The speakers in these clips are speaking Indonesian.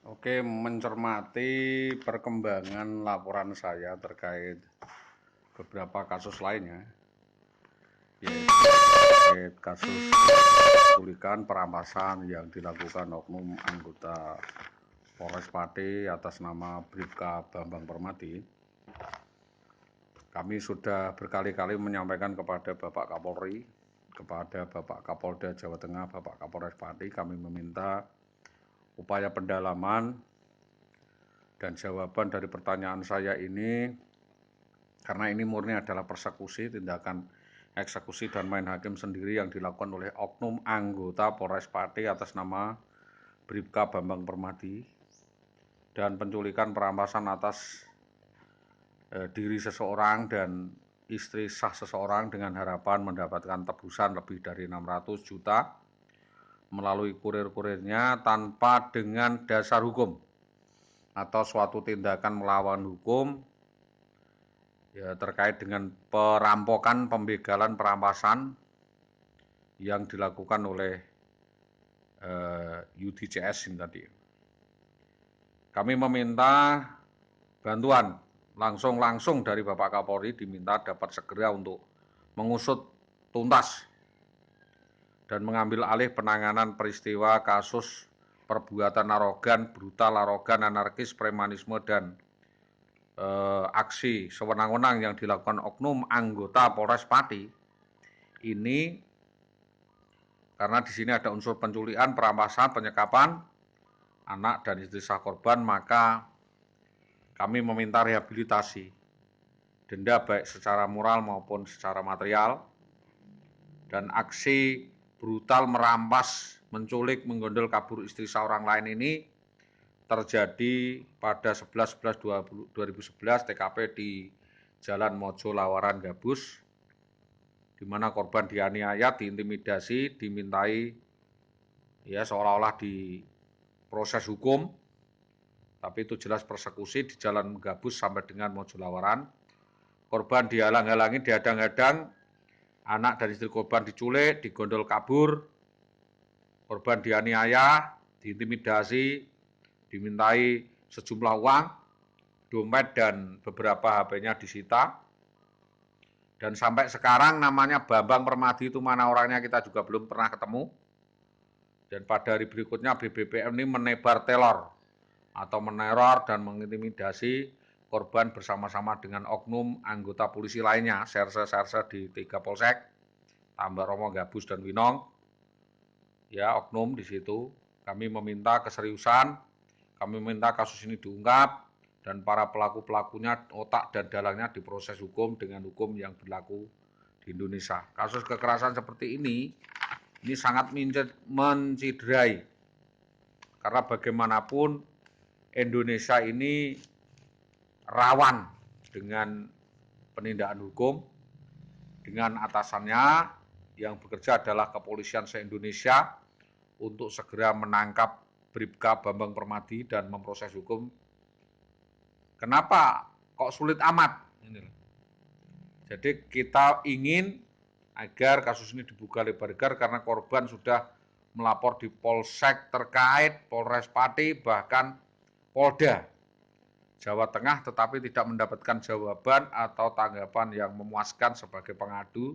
Oke, mencermati perkembangan laporan saya terkait beberapa kasus lainnya, yaitu terkait kasus penculikan perampasan yang dilakukan oknum anggota Polres Pati atas nama Bribka Bambang Permadi. Kami sudah berkali-kali menyampaikan kepada Bapak Kapolri, kepada Bapak Kapolda Jawa Tengah, Bapak Kapolres Pati, kami meminta upaya pendalaman dan jawaban dari pertanyaan saya ini, karena ini murni adalah persekusi, tindakan eksekusi dan main hakim sendiri yang dilakukan oleh oknum anggota Polres Pati atas nama Bribka Bambang Permadi, dan penculikan perampasan atas diri seseorang dan istri sah seseorang dengan harapan mendapatkan tebusan lebih dari 600 juta melalui kurir-kurirnya tanpa dengan dasar hukum atau suatu tindakan melawan hukum ya, terkait dengan perampokan, pembegalan, perampasan yang dilakukan oleh UDCS ini tadi. Kami meminta bantuan langsung dari Bapak Kapolri, diminta dapat segera untuk mengusut tuntas dan mengambil alih penanganan peristiwa kasus perbuatan arogan, brutal, arogan, anarkis, premanisme, dan aksi sewenang-wenang yang dilakukan oknum anggota Polres Pati ini, karena di sini ada unsur penculikan, perampasan, penyekapan anak dan istri sah korban, maka kami meminta rehabilitasi, denda baik secara moral maupun secara material, dan aksi brutal merampas, menculik, menggondol kabur istri seorang lain ini terjadi pada 11/11/2011 TKP di Jalan Mojo Lawaran Gabus, di mana korban dianiaya, diintimidasi, dimintai ya seolah-olah di proses hukum, tapi itu jelas persekusi di Jalan Gabus sampai dengan Mojo Lawaran. Korban dihalang-halangi, dihadang-hadang, anak dan istri korban diculik, digondol kabur, korban dianiaya, diintimidasi, dimintai sejumlah uang, dompet dan beberapa HP-nya disita. Dan sampai sekarang namanya Bambang Permadi itu mana orangnya kita juga belum pernah ketemu. Dan pada hari berikutnya BBPM ini menebar teror atau meneror dan mengintimidasi korban bersama-sama dengan oknum anggota polisi lainnya, serse-serse di 3 polsek, Tambak Romo, Gabus, dan Winong. Ya, oknum di situ. Kami meminta keseriusan, kami meminta kasus ini diungkap, dan para pelaku-pelakunya, otak dan dalangnya diproses hukum dengan hukum yang berlaku di Indonesia. Kasus kekerasan seperti ini sangat menciderai. Karena bagaimanapun Indonesia ini rawan dengan penindakan hukum, dengan atasannya yang bekerja adalah kepolisian se-Indonesia untuk segera menangkap Bribka Bambang Permadi dan memproses hukum. Kenapa kok sulit amat? Jadi kita ingin agar kasus ini dibuka lebar-lebar karena korban sudah melapor di polsek terkait, Polres Pati, bahkan Polda Jawa Tengah, tetapi tidak mendapatkan jawaban atau tanggapan yang memuaskan sebagai pengadu.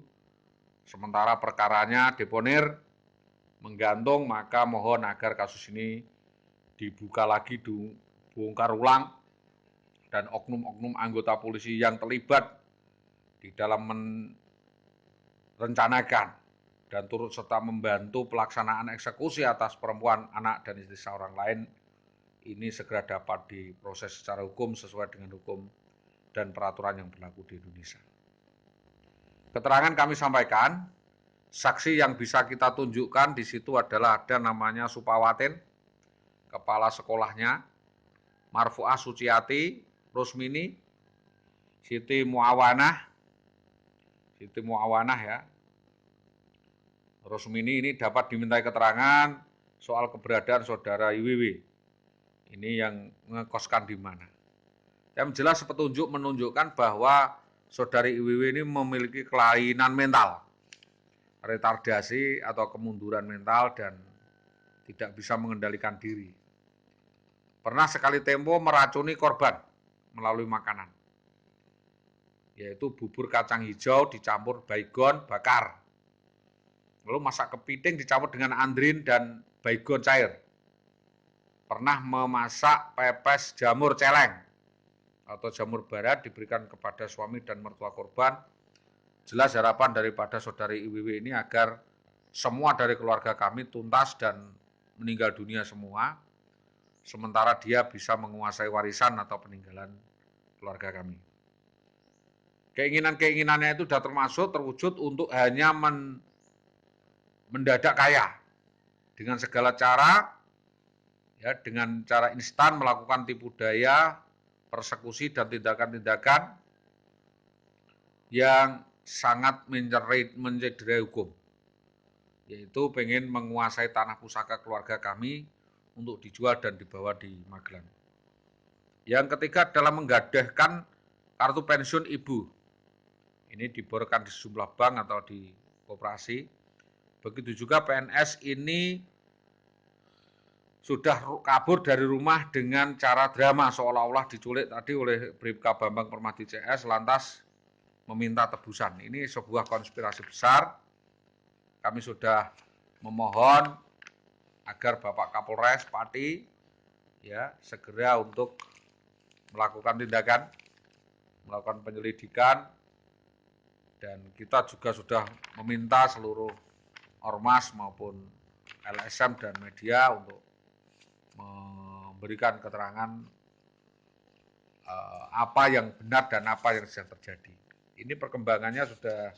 Sementara perkaranya deponir, menggantung, maka mohon agar kasus ini dibuka lagi, dibongkar ulang, dan oknum-oknum anggota polisi yang terlibat di dalam merencanakan dan turut serta membantu pelaksanaan eksekusi atas perempuan, anak, dan istri seorang lain ini segera dapat diproses secara hukum sesuai dengan hukum dan peraturan yang berlaku di Indonesia. Keterangan kami sampaikan, saksi yang bisa kita tunjukkan di situ adalah ada namanya Supawatin, kepala sekolahnya, Marfuah Suciati, Rusmini, Siti Muawanah ya. Rusmini ini dapat dimintai keterangan soal keberadaan saudara IWW. Ini yang ngekoskan di mana. Yang jelas petunjuk menunjukkan bahwa saudari IWW ini memiliki kelainan mental, retardasi atau kemunduran mental dan tidak bisa mengendalikan diri. pernah sekali tempo meracuni korban melalui makanan, yaitu bubur kacang hijau dicampur baygon bakar, lalu masak kepiting dicampur dengan andrin dan baygon cair. Pernah memasak pepes jamur celeng atau jamur barat diberikan kepada suami dan mertua korban. Jelas harapan daripada saudari IWW ini agar semua dari keluarga kami tuntas dan meninggal dunia semua, sementara dia bisa menguasai warisan atau peninggalan keluarga kami. Keinginan-keinginannya itu sudah terwujud untuk hanya mendadak kaya dengan segala cara, ya, dengan cara instan melakukan tipu daya, persekusi dan tindakan-tindakan yang sangat mencederai hukum, yaitu pengen menguasai tanah pusaka keluarga kami untuk dijual dan dibawa di Magelang. Yang ketiga adalah menggadaikan kartu pensiun ibu. Ini diborkan di sejumlah bank atau di koperasi. Begitu juga PNS ini sudah kabur dari rumah dengan cara drama, seolah-olah diculik tadi oleh Bribka Bambang Permadi CS, lantas meminta tebusan. Ini sebuah konspirasi besar. Kami sudah memohon agar Bapak Kapolres Pati ya segera untuk melakukan tindakan, melakukan penyelidikan, dan kita juga sudah meminta seluruh ormas maupun LSM dan media untuk memberikan keterangan apa yang benar dan apa yang sedang terjadi. Ini perkembangannya sudah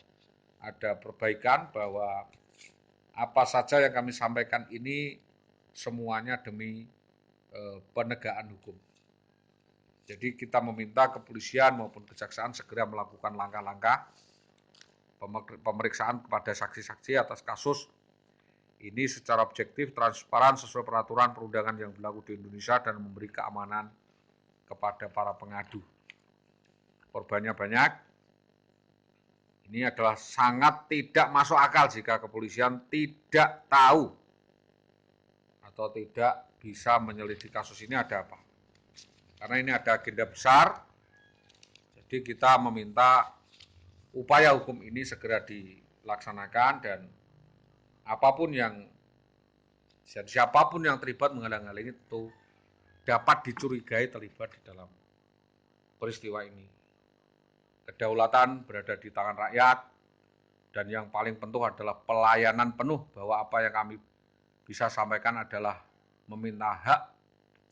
ada perbaikan bahwa apa saja yang kami sampaikan ini semuanya demi penegakan hukum. Jadi kita meminta kepolisian maupun kejaksaan segera melakukan langkah-langkah pemeriksaan kepada saksi-saksi atas kasus ini secara objektif, transparan, sesuai peraturan perundangan yang berlaku di Indonesia dan memberi keamanan kepada para pengadu. Korbannya banyak. Ini adalah sangat tidak masuk akal jika kepolisian tidak tahu atau tidak bisa menyelidiki kasus ini ada apa. Karena ini ada agenda besar, jadi kita meminta upaya hukum ini segera dilaksanakan dan siapapun yang terlibat menghalang-halangi itu dapat dicurigai terlibat di dalam peristiwa ini. Kedaulatan berada di tangan rakyat, dan yang paling penting adalah pelayanan penuh, bahwa apa yang kami bisa sampaikan adalah meminta hak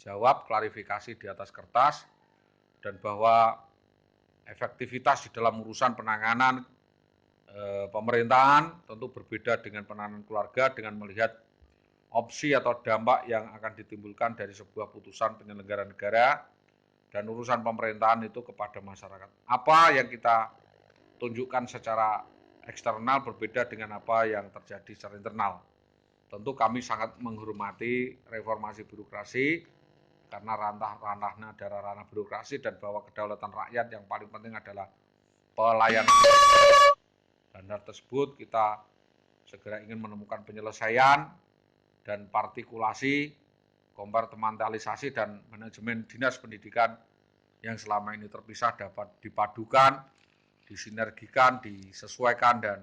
jawab, klarifikasi di atas kertas, dan bahwa efektivitas di dalam urusan penanganan pemerintahan tentu berbeda dengan penanganan keluarga dengan melihat opsi atau dampak yang akan ditimbulkan dari sebuah putusan penyelenggara negara dan urusan pemerintahan itu kepada masyarakat. Apa yang kita tunjukkan secara eksternal berbeda dengan apa yang terjadi secara internal. Tentu kami sangat menghormati reformasi birokrasi karena ranah-ranahnya adalah ranah birokrasi dan bahwa kedaulatan rakyat yang paling penting adalah pelayanan. Dan hal tersebut kita segera ingin menemukan penyelesaian dan partikulasi, kompartementalisasi dan manajemen dinas pendidikan yang selama ini terpisah dapat dipadukan, disinergikan, disesuaikan, dan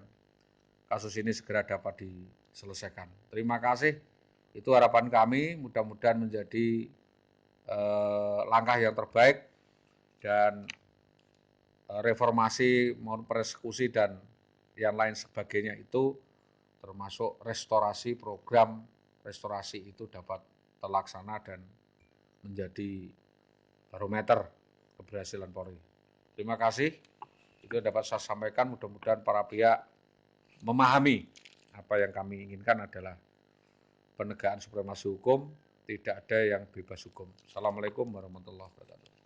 kasus ini segera dapat diselesaikan. Terima kasih. Itu harapan kami, mudah-mudahan menjadi langkah yang terbaik dan reformasi maupun persekusi dan yang lain sebagainya itu termasuk restorasi, program restorasi itu dapat terlaksana dan menjadi barometer keberhasilan Polri. Terima kasih. Itu dapat saya sampaikan, mudah-mudahan para pihak memahami apa yang kami inginkan adalah penegakan supremasi hukum, tidak ada yang bebas hukum. Assalamualaikum warahmatullahi wabarakatuh.